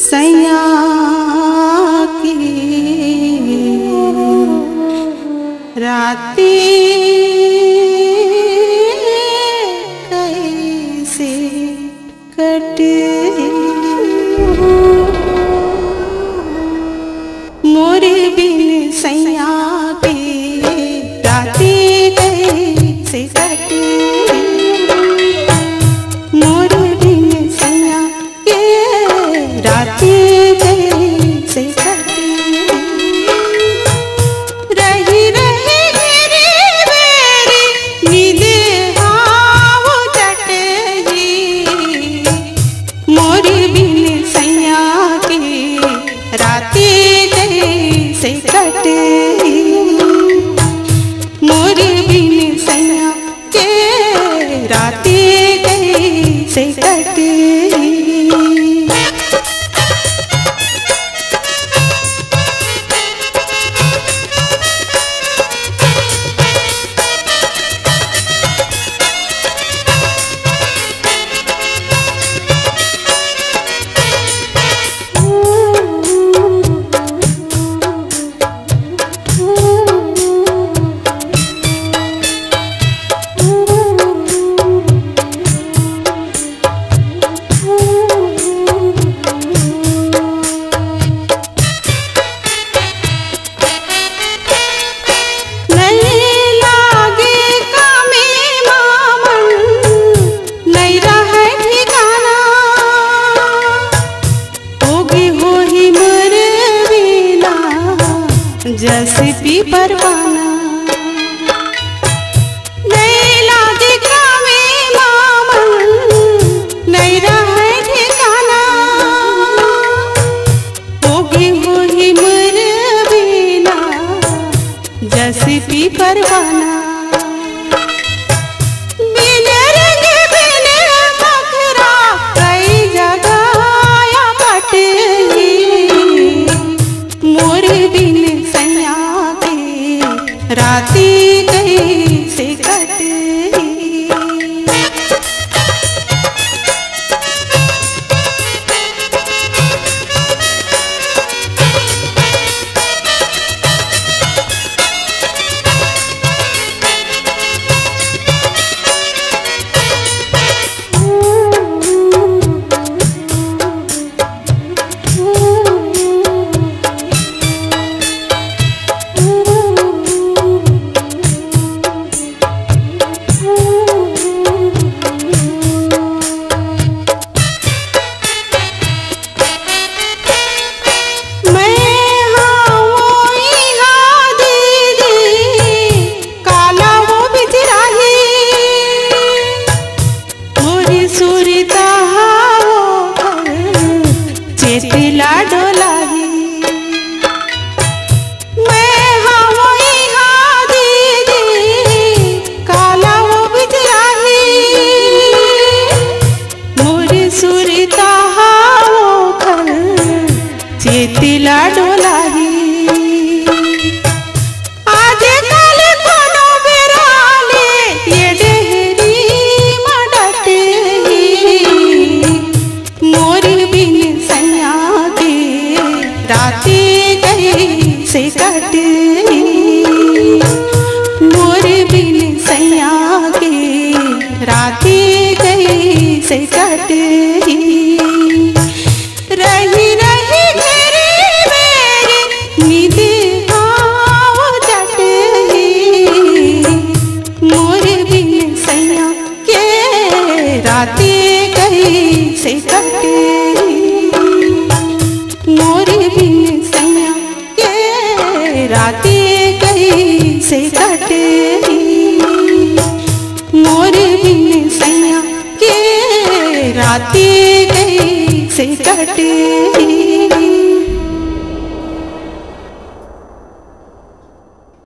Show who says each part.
Speaker 1: सैया की राती कैसे कटे मोरे बिन सैया की राती कैसे कटे मोरे बिन सैया के राती कैसे कटे रही रही गिरी बेरी नींद हाव चटही मोरे बिन सैया के राती कैसे कटे मोरे बिन सैया के राती कैसे कटे जैसे पी परवाना नहीं लागे कामे मामन नहीं रहे ठिकाना होगी होही मर बिना जैसे पी परवाना बिन रंग बिन मखरा कई जगह बटे मोरे बिन राती कैसे कटे चेतिला डोलाही मैं हावई हा दीदी काला वो बिजराही मोरे सुरता हावो खल चेतिला डोलाही राती कैसे कटे मोरे बिन सैया के राती कैसे कटे रही रही घेरी मेरी नींद हाव चटही मोरे बिन सैया के राती कैसे कटे मोरे बिन सैया के राती कैसे कटे मोरे बिन सैया के राती कैसे कटे।